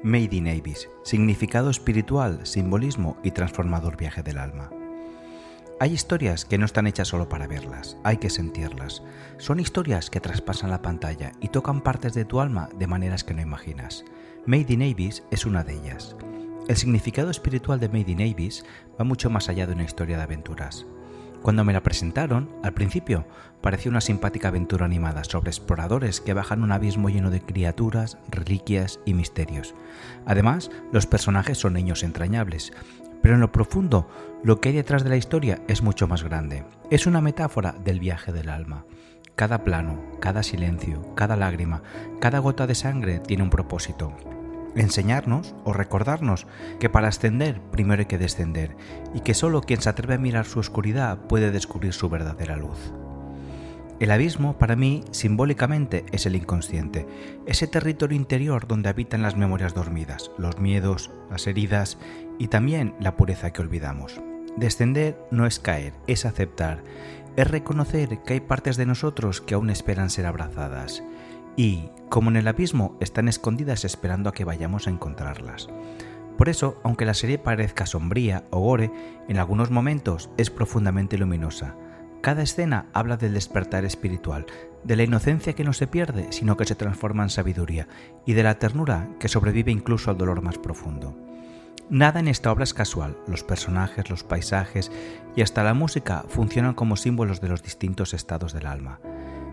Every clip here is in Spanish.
Made in Abyss, significado espiritual, simbolismo y transformador viaje del alma. Hay historias que no están hechas solo para verlas, hay que sentirlas. Son historias que traspasan la pantalla y tocan partes de tu alma de maneras que no imaginas. Made in Abyss es una de ellas. El significado espiritual de Made in Abyss va mucho más allá de una historia de aventuras. Cuando me la presentaron, al principio, parecía una simpática aventura animada sobre exploradores que bajan un abismo lleno de criaturas, reliquias y misterios. Además, los personajes son niños entrañables, pero en lo profundo, lo que hay detrás de la historia es mucho más grande. Es una metáfora del viaje del alma. Cada plano, cada silencio, cada lágrima, cada gota de sangre tiene un propósito. Enseñarnos o recordarnos que para ascender primero hay que descender y que solo quien se atreve a mirar su oscuridad puede descubrir su verdadera luz. El abismo, para mí, simbólicamente es el inconsciente, ese territorio interior donde habitan las memorias dormidas, los miedos, las heridas y también la pureza que olvidamos. Descender no es caer, es aceptar, es reconocer que hay partes de nosotros que aún esperan ser abrazadas. Y, como en el abismo, están escondidas esperando a que vayamos a encontrarlas. Por eso, aunque la serie parezca sombría o gore, en algunos momentos es profundamente luminosa. Cada escena habla del despertar espiritual, de la inocencia que no se pierde, sino que se transforma en sabiduría, y de la ternura que sobrevive incluso al dolor más profundo. Nada en esta obra es casual, los personajes, los paisajes y hasta la música funcionan como símbolos de los distintos estados del alma.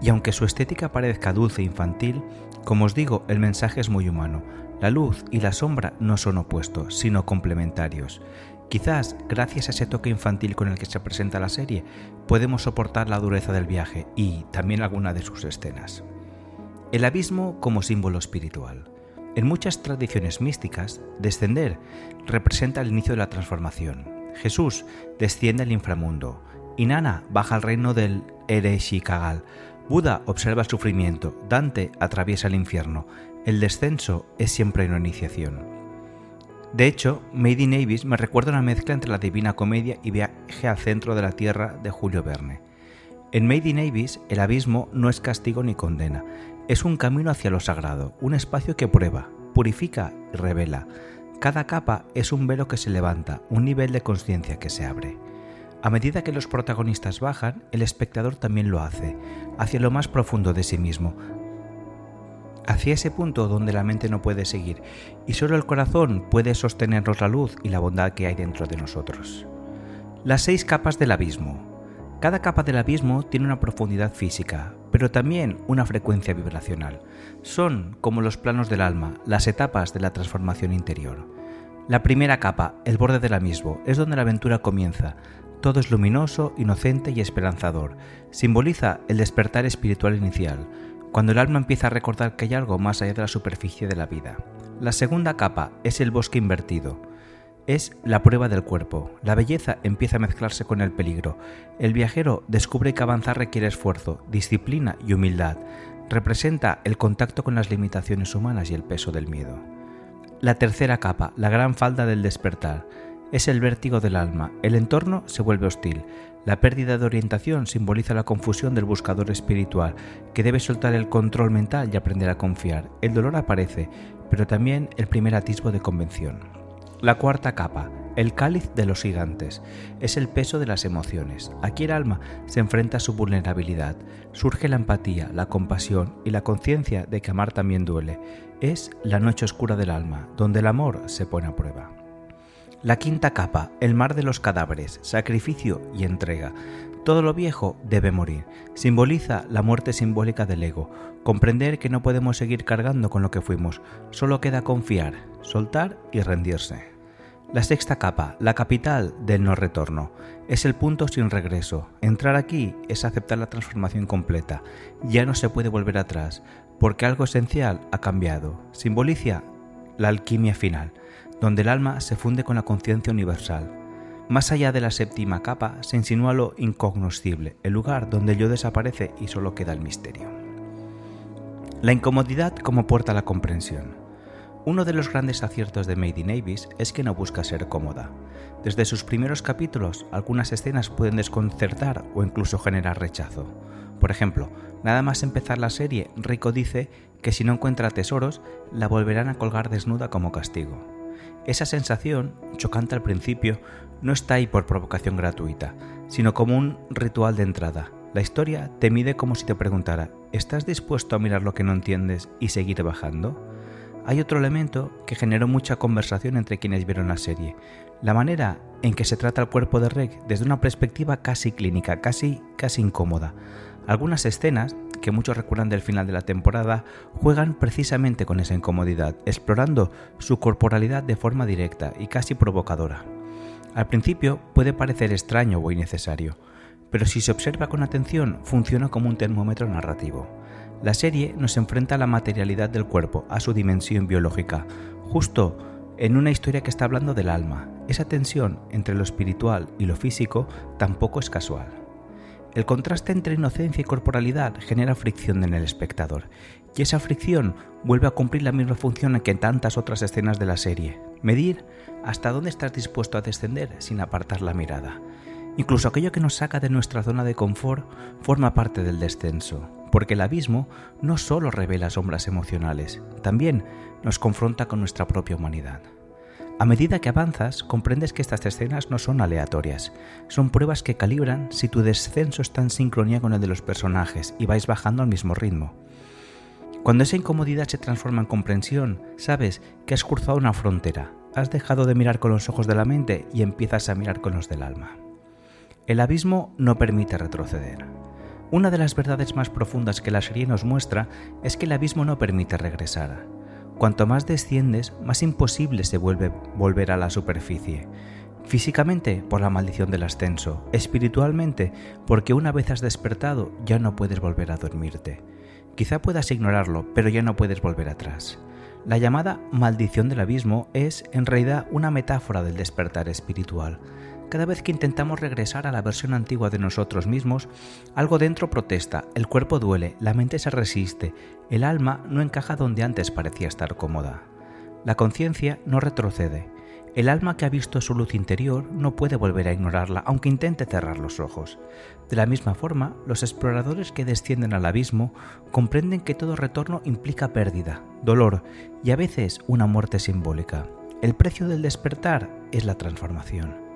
Y aunque su estética parezca dulce e infantil, como os digo, el mensaje es muy humano. La luz y la sombra no son opuestos, sino complementarios. Quizás, gracias a ese toque infantil con el que se presenta la serie, podemos soportar la dureza del viaje y también alguna de sus escenas. El abismo como símbolo espiritual. En muchas tradiciones místicas, descender representa el inicio de la transformación. Jesús desciende al inframundo. Inanna baja al reino del Ereshkigal. Buda observa el sufrimiento, Dante atraviesa el infierno. El descenso es siempre una iniciación. De hecho, Made in Abyss me recuerda una mezcla entre la Divina Comedia y Viaje al centro de la Tierra de Julio Verne. En Made in Abyss, el abismo no es castigo ni condena, es un camino hacia lo sagrado, un espacio que prueba, purifica y revela. Cada capa es un velo que se levanta, un nivel de conciencia que se abre. A medida que los protagonistas bajan, el espectador también lo hace, hacia lo más profundo de sí mismo, hacia ese punto donde la mente no puede seguir y solo el corazón puede sostenernos la luz y la bondad que hay dentro de nosotros. Las 6 capas del abismo. Cada capa del abismo tiene una profundidad física, pero también una frecuencia vibracional. Son como los planos del alma, las etapas de la transformación interior. La primera capa, el borde del abismo, es donde la aventura comienza. Todo es luminoso, inocente y esperanzador. Simboliza el despertar espiritual inicial, cuando el alma empieza a recordar que hay algo más allá de la superficie de la vida. La segunda capa es el bosque invertido. Es la prueba del cuerpo. La belleza empieza a mezclarse con el peligro. El viajero descubre que avanzar requiere esfuerzo, disciplina y humildad. Representa el contacto con las limitaciones humanas y el peso del miedo. La tercera capa, la gran falda del despertar. Es el vértigo del alma, el entorno se vuelve hostil. La pérdida de orientación simboliza la confusión del buscador espiritual, que debe soltar el control mental y aprender a confiar. El dolor aparece, pero también el primer atisbo de convención. La cuarta capa, el cáliz de los gigantes, es el peso de las emociones. Aquí el alma se enfrenta a su vulnerabilidad. Surge la empatía, la compasión y la conciencia de que amar también duele. Es la noche oscura del alma, donde el amor se pone a prueba. La quinta capa, el mar de los cadáveres, sacrificio y entrega. Todo lo viejo debe morir. Simboliza la muerte simbólica del ego. Comprender que no podemos seguir cargando con lo que fuimos. Solo queda confiar, soltar y rendirse. La sexta capa, la capital del no retorno. Es el punto sin regreso. Entrar aquí es aceptar la transformación completa. Ya no se puede volver atrás, porque algo esencial ha cambiado. Simboliza la alquimia final, donde el alma se funde con la conciencia universal. Más allá de la séptima capa se insinúa lo incognoscible, el lugar donde el yo desaparece y solo queda el misterio. La incomodidad como puerta a la comprensión. Uno de los grandes aciertos de Made in Abyss es que no busca ser cómoda. Desde sus primeros capítulos, algunas escenas pueden desconcertar o incluso generar rechazo. Por ejemplo, Nada más empezar la serie, Rico dice que si no encuentra tesoros, la volverán a colgar desnuda como castigo. Esa sensación, chocante al principio, no está ahí por provocación gratuita, sino como un ritual de entrada. La historia te mide como si te preguntara: ¿estás dispuesto a mirar lo que no entiendes y seguir bajando? Hay otro elemento que generó mucha conversación entre quienes vieron la serie: la manera en que se trata el cuerpo de Reg desde una perspectiva casi clínica, casi incómoda. Algunas escenas, que muchos recuerdan del final de la temporada, juegan precisamente con esa incomodidad, explorando su corporalidad de forma directa y casi provocadora. Al principio puede parecer extraño o innecesario, pero si se observa con atención, funciona como un termómetro narrativo. La serie nos enfrenta a la materialidad del cuerpo, a su dimensión biológica, justo en una historia que está hablando del alma. Esa tensión entre lo espiritual y lo físico tampoco es casual. El contraste entre inocencia y corporalidad genera fricción en el espectador, y esa fricción vuelve a cumplir la misma función que en tantas otras escenas de la serie: medir hasta dónde estás dispuesto a descender sin apartar la mirada. Incluso aquello que nos saca de nuestra zona de confort forma parte del descenso, porque el abismo no solo revela sombras emocionales, también nos confronta con nuestra propia humanidad. A medida que avanzas, comprendes que estas escenas no son aleatorias, son pruebas que calibran si tu descenso está en sincronía con el de los personajes y vais bajando al mismo ritmo. Cuando esa incomodidad se transforma en comprensión, sabes que has cruzado una frontera, has dejado de mirar con los ojos de la mente y empiezas a mirar con los del alma. El abismo no permite retroceder. Una de las verdades más profundas que la serie nos muestra es que el abismo no permite regresar. Cuanto más desciendes, más imposible se vuelve volver a la superficie. Físicamente, por la maldición del ascenso; espiritualmente, porque una vez has despertado, ya no puedes volver a dormirte. Quizá puedas ignorarlo, pero ya no puedes volver atrás. La llamada maldición del abismo es, en realidad, una metáfora del despertar espiritual. Cada vez que intentamos regresar a la versión antigua de nosotros mismos, algo dentro protesta, el cuerpo duele, la mente se resiste, el alma no encaja donde antes parecía estar cómoda. La conciencia no retrocede. El alma que ha visto su luz interior no puede volver a ignorarla, aunque intente cerrar los ojos. De la misma forma, los exploradores que descienden al abismo comprenden que todo retorno implica pérdida, dolor y a veces una muerte simbólica. El precio del despertar es la transformación.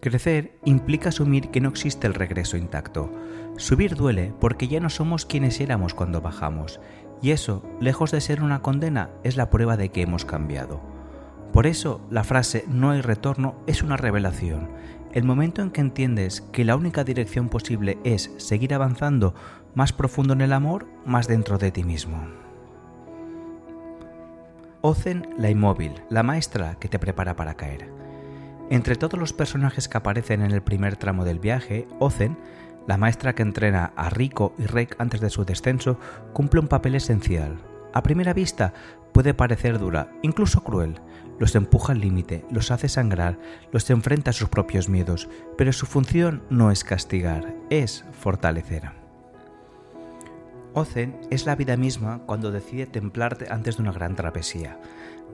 Crecer implica asumir que no existe el regreso intacto. Subir duele porque ya no somos quienes éramos cuando bajamos, y eso, lejos de ser una condena, es la prueba de que hemos cambiado. Por eso, la frase "no hay retorno" es una revelación. El momento en que entiendes que la única dirección posible es seguir avanzando más profundo en el amor, más dentro de ti mismo. Ozen, la inmóvil, la maestra que te prepara para caer. Entre todos los personajes que aparecen en el primer tramo del viaje, Ozen, la maestra que entrena a Rico y Reg antes de su descenso, cumple un papel esencial. A primera vista puede parecer dura, incluso cruel. Los empuja al límite, los hace sangrar, los enfrenta a sus propios miedos, pero su función no es castigar, es fortalecer. Ozen es la vida misma cuando decide templarte antes de una gran travesía.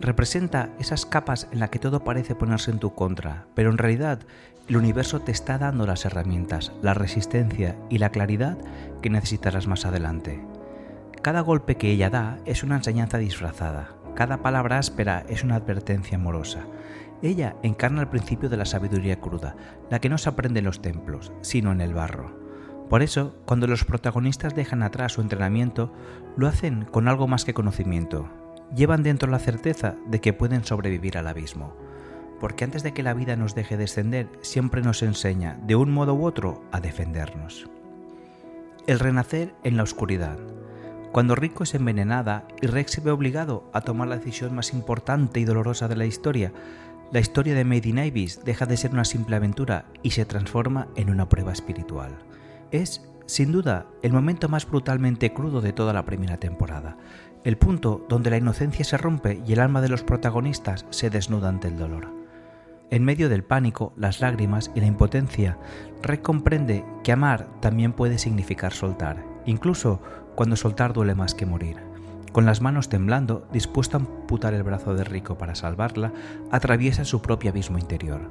Representa esas capas en las que todo parece ponerse en tu contra, pero en realidad el universo te está dando las herramientas, la resistencia y la claridad que necesitarás más adelante. Cada golpe que ella da es una enseñanza disfrazada, cada palabra áspera es una advertencia amorosa. Ella encarna el principio de la sabiduría cruda, la que no se aprende en los templos, sino en el barro. Por eso, cuando los protagonistas dejan atrás su entrenamiento, lo hacen con algo más que conocimiento. Llevan dentro la certeza de que pueden sobrevivir al abismo, porque antes de que la vida nos deje descender, siempre nos enseña, de un modo u otro, a defendernos. El renacer en la oscuridad. Cuando Rico es envenenada y Reg se ve obligado a tomar la decisión más importante y dolorosa de la historia de Made in Abyss deja de ser una simple aventura y se transforma en una prueba espiritual. Es, sin duda, el momento más brutalmente crudo de toda la primera temporada, el punto donde la inocencia se rompe y el alma de los protagonistas se desnuda ante el dolor. En medio del pánico, las lágrimas y la impotencia, Reg comprende que amar también puede significar soltar, incluso cuando soltar duele más que morir. Con las manos temblando, dispuesto a amputar el brazo de Rico para salvarla, atraviesa su propio abismo interior.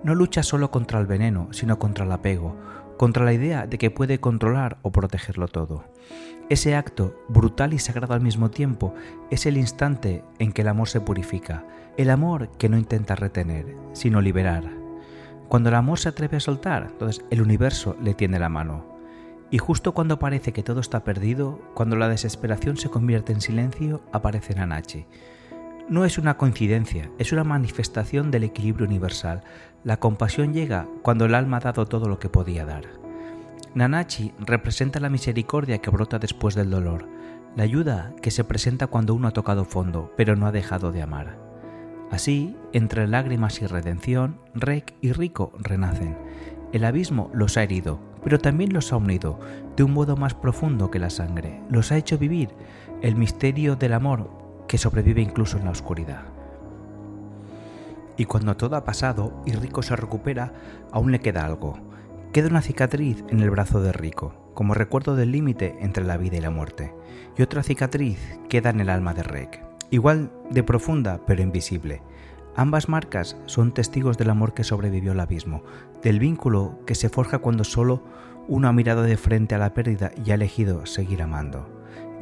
No lucha solo contra el veneno, sino contra el apego, contra la idea de que puede controlar o protegerlo todo. Ese acto, brutal y sagrado al mismo tiempo, es el instante en que el amor se purifica, el amor que no intenta retener, sino liberar. Cuando el amor se atreve a soltar, entonces el universo le tiende la mano. Y justo cuando parece que todo está perdido, cuando la desesperación se convierte en silencio, aparece Nanachi. No es una coincidencia, es una manifestación del equilibrio universal. La compasión llega cuando el alma ha dado todo lo que podía dar. Nanachi representa la misericordia que brota después del dolor, la ayuda que se presenta cuando uno ha tocado fondo, pero no ha dejado de amar. Así, entre lágrimas y redención, Rek y Riko renacen. El abismo los ha herido, pero también los ha unido, de un modo más profundo que la sangre. Los ha hecho vivir el misterio del amor que sobrevive incluso en la oscuridad. Y cuando todo ha pasado y Riko se recupera, aún le queda algo. Queda una cicatriz en el brazo de Riko, como recuerdo del límite entre la vida y la muerte. Y otra cicatriz queda en el alma de Rek, igual de profunda pero invisible. Ambas marcas son testigos del amor que sobrevivió al abismo, del vínculo que se forja cuando solo uno ha mirado de frente a la pérdida y ha elegido seguir amando.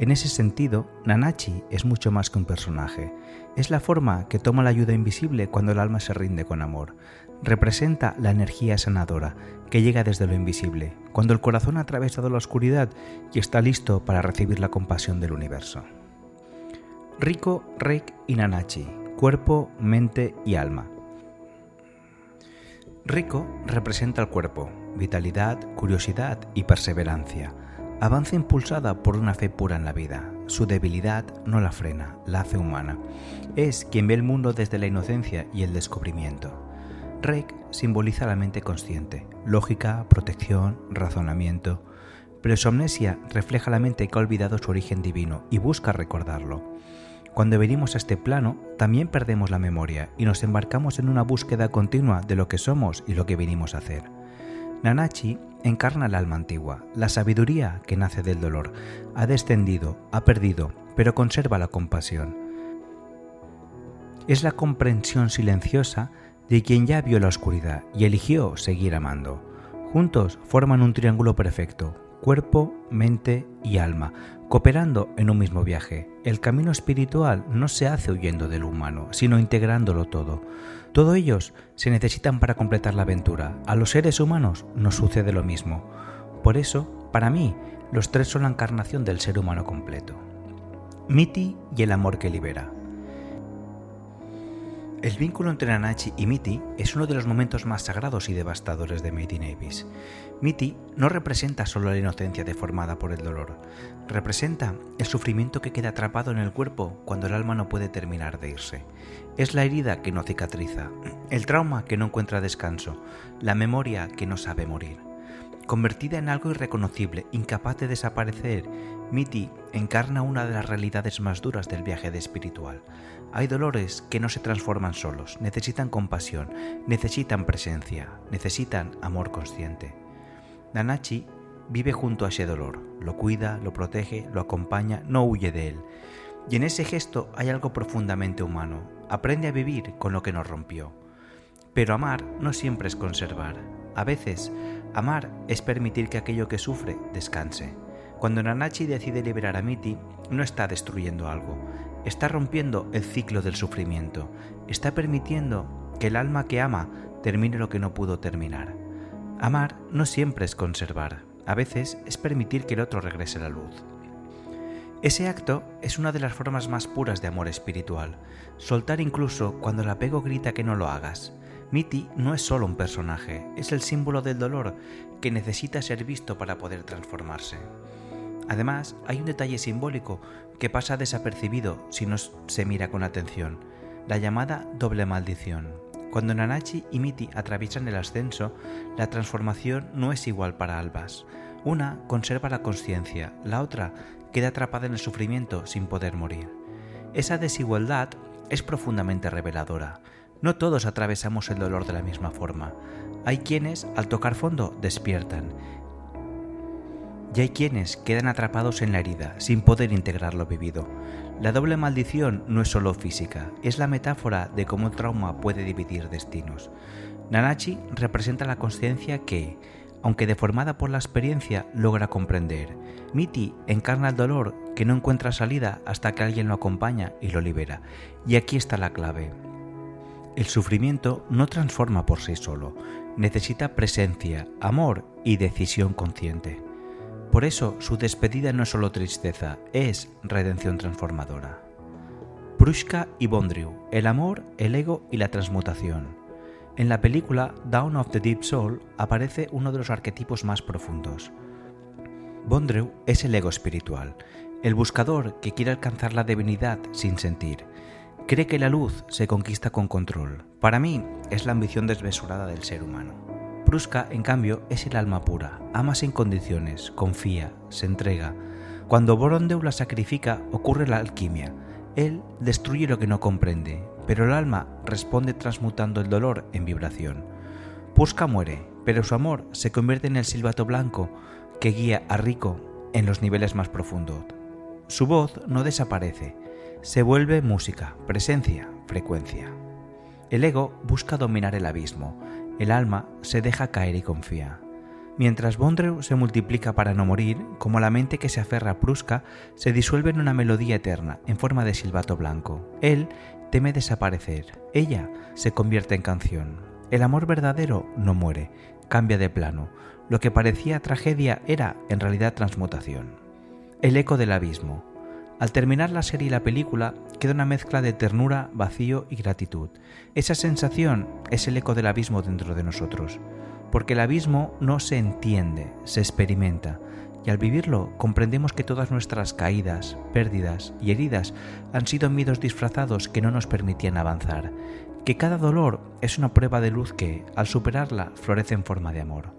En ese sentido, Nanachi es mucho más que un personaje. Es la forma que toma la ayuda invisible cuando el alma se rinde con amor. Representa la energía sanadora que llega desde lo invisible, cuando el corazón ha atravesado la oscuridad y está listo para recibir la compasión del universo. Riko, Rek y Nanachi, cuerpo, mente y alma. Riko representa el cuerpo, vitalidad, curiosidad y perseverancia. Avanza impulsada por una fe pura en la vida. Su debilidad no la frena, la hace humana. Es quien ve el mundo desde la inocencia y el descubrimiento. Rek simboliza la mente consciente, lógica, protección, razonamiento. Pero su amnesia refleja la mente que ha olvidado su origen divino y busca recordarlo. Cuando venimos a este plano, también perdemos la memoria y nos embarcamos en una búsqueda continua de lo que somos y lo que vinimos a hacer. Nanachi encarna el alma antigua, la sabiduría que nace del dolor. Ha descendido, ha perdido, pero conserva la compasión. Es la comprensión silenciosa de quien ya vio la oscuridad y eligió seguir amando. Juntos forman un triángulo perfecto, cuerpo, mente y alma, cooperando en un mismo viaje. El camino espiritual no se hace huyendo del humano, sino integrándolo todo. Todos ellos se necesitan para completar la aventura. A los seres humanos nos sucede lo mismo. Por eso, para mí, los tres son la encarnación del ser humano completo. Mitty y el amor que libera. El vínculo entre Nanachi y Mitty es uno de los momentos más sagrados y devastadores de Made in Abyss. Mitty no representa solo la inocencia deformada por el dolor, representa el sufrimiento que queda atrapado en el cuerpo cuando el alma no puede terminar de irse. Es la herida que no cicatriza, el trauma que no encuentra descanso, la memoria que no sabe morir. Convertida en algo irreconocible, incapaz de desaparecer, Mitty encarna una de las realidades más duras del viaje de espiritual. Hay dolores que no se transforman solos, necesitan compasión, necesitan presencia, necesitan amor consciente. Nanachi vive junto a ese dolor, lo cuida, lo protege, lo acompaña, no huye de él. Y en ese gesto hay algo profundamente humano, aprende a vivir con lo que nos rompió. Pero amar no siempre es conservar, a veces amar es permitir que aquello que sufre descanse. Cuando Nanachi decide liberar a Mitty, no está destruyendo algo, está rompiendo el ciclo del sufrimiento, está permitiendo que el alma que ama termine lo que no pudo terminar. Amar no siempre es conservar, a veces es permitir que el otro regrese a la luz. Ese acto es una de las formas más puras de amor espiritual, soltar incluso cuando el apego grita que no lo hagas. Mitty no es solo un personaje, es el símbolo del dolor que necesita ser visto para poder transformarse. Además, hay un detalle simbólico que pasa desapercibido si no se mira con atención, la llamada doble maldición. Cuando Nanachi y Mitty atraviesan el ascenso, la transformación no es igual para ambas. Una conserva la consciencia, la otra queda atrapada en el sufrimiento sin poder morir. Esa desigualdad es profundamente reveladora. No todos atravesamos el dolor de la misma forma. Hay quienes, al tocar fondo, despiertan. Y hay quienes quedan atrapados en la herida, sin poder integrar lo vivido. La doble maldición no es solo física, es la metáfora de cómo el trauma puede dividir destinos. Nanachi representa la consciencia que, aunque deformada por la experiencia, logra comprender. Mitty encarna el dolor que no encuentra salida hasta que alguien lo acompaña y lo libera. Y aquí está la clave. El sufrimiento no transforma por sí solo, necesita presencia, amor y decisión consciente. Por eso su despedida no es solo tristeza, es redención transformadora. Prushka y Bondrew, el amor, el ego y la transmutación. En la película Dawn of the Deep Soul aparece uno de los arquetipos más profundos. Bondrew es el ego espiritual, el buscador que quiere alcanzar la divinidad sin sentir. Cree que la luz se conquista con control. Para mí es la ambición desmesurada del ser humano. Prushka, en cambio, es el alma pura, ama sin condiciones, confía, se entrega. Cuando Bondrew la sacrifica, ocurre la alquimia. Él destruye lo que no comprende, pero el alma responde transmutando el dolor en vibración. Prushka muere, pero su amor se convierte en el silbato blanco que guía a Rico en los niveles más profundos. Su voz no desaparece, se vuelve música, presencia, frecuencia. El ego busca dominar el abismo, el alma se deja caer y confía. Mientras Bondrew se multiplica para no morir, como la mente que se aferra a Prushka se disuelve en una melodía eterna, en forma de silbato blanco. Él teme desaparecer, ella se convierte en canción. El amor verdadero no muere, cambia de plano. Lo que parecía tragedia era, en realidad, transmutación. El eco del abismo. Al terminar la serie y la película, queda una mezcla de ternura, vacío y gratitud. Esa sensación es el eco del abismo dentro de nosotros. Porque el abismo no se entiende, se experimenta, y al vivirlo comprendemos que todas nuestras caídas, pérdidas y heridas han sido miedos disfrazados que no nos permitían avanzar, que cada dolor es una prueba de luz que, al superarla, florece en forma de amor.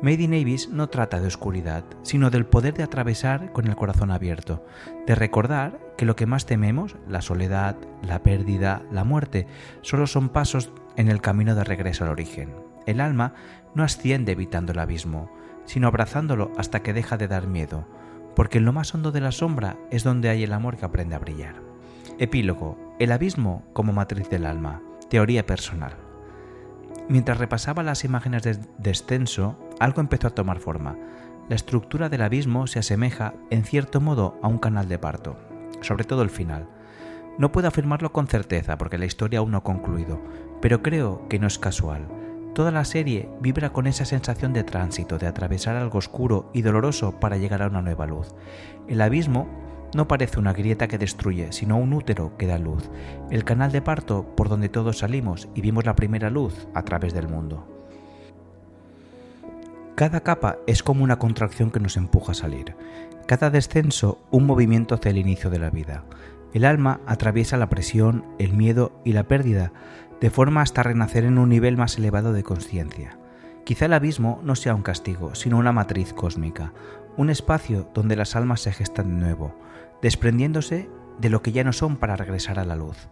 Made in Abyss no trata de oscuridad, sino del poder de atravesar con el corazón abierto, de recordar que lo que más tememos, la soledad, la pérdida, la muerte, solo son pasos en el camino de regreso al origen. El alma no asciende evitando el abismo, sino abrazándolo hasta que deja de dar miedo, porque en lo más hondo de la sombra es donde hay el amor que aprende a brillar. Epílogo: el abismo como matriz del alma. Teoría personal. Mientras repasaba las imágenes de descenso, algo empezó a tomar forma. La estructura del abismo se asemeja, en cierto modo, a un canal de parto, sobre todo el final. No puedo afirmarlo con certeza porque la historia aún no ha concluido, pero creo que no es casual. Toda la serie vibra con esa sensación de tránsito, de atravesar algo oscuro y doloroso para llegar a una nueva luz. El abismo no parece una grieta que destruye, sino un útero que da luz, el canal de parto por donde todos salimos y vimos la primera luz a través del mundo. Cada capa es como una contracción que nos empuja a salir. Cada descenso, un movimiento hacia el inicio de la vida. El alma atraviesa la presión, el miedo y la pérdida, de forma hasta renacer en un nivel más elevado de consciencia. Quizá el abismo no sea un castigo, sino una matriz cósmica, un espacio donde las almas se gestan de nuevo, desprendiéndose de lo que ya no son para regresar a la luz.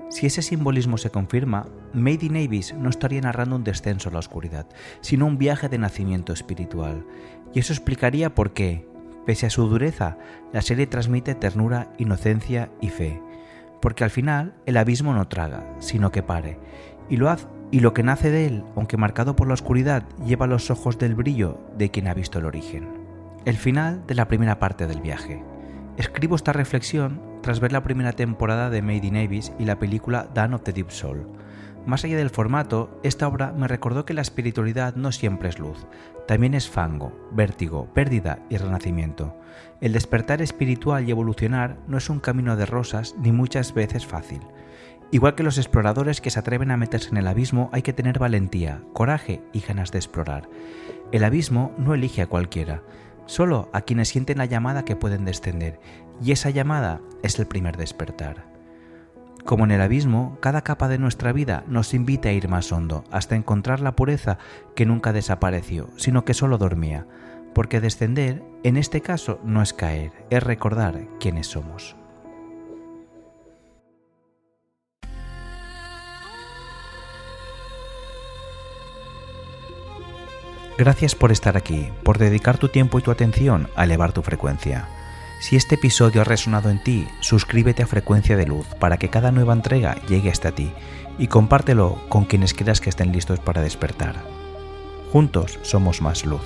Si ese simbolismo se confirma, Made in Abyss no estaría narrando un descenso a la oscuridad, sino un viaje de nacimiento espiritual. Y eso explicaría por qué, pese a su dureza, la serie transmite ternura, inocencia y fe. Porque al final el abismo no traga, sino que pare, y lo que nace de él, aunque marcado por la oscuridad, lleva los ojos del brillo de quien ha visto el origen. El final de la primera parte del viaje. Escribo esta reflexión tras ver la primera temporada de Made in Abyss y la película Dawn of the Deep Soul. Más allá del formato, esta obra me recordó que la espiritualidad no siempre es luz, también es fango, vértigo, pérdida y renacimiento. El despertar espiritual y evolucionar no es un camino de rosas ni muchas veces fácil. Igual que los exploradores que se atreven a meterse en el abismo, hay que tener valentía, coraje y ganas de explorar. El abismo no elige a cualquiera, solo a quienes sienten la llamada que pueden descender, y esa llamada es el primer despertar. Como en el abismo, cada capa de nuestra vida nos invita a ir más hondo, hasta encontrar la pureza que nunca desapareció, sino que solo dormía, porque descender, en este caso, no es caer, es recordar quiénes somos. Gracias por estar aquí, por dedicar tu tiempo y tu atención a elevar tu frecuencia. Si este episodio ha resonado en ti, suscríbete a Frecuencia de Luz para que cada nueva entrega llegue hasta ti y compártelo con quienes creas que estén listos para despertar. Juntos somos más luz.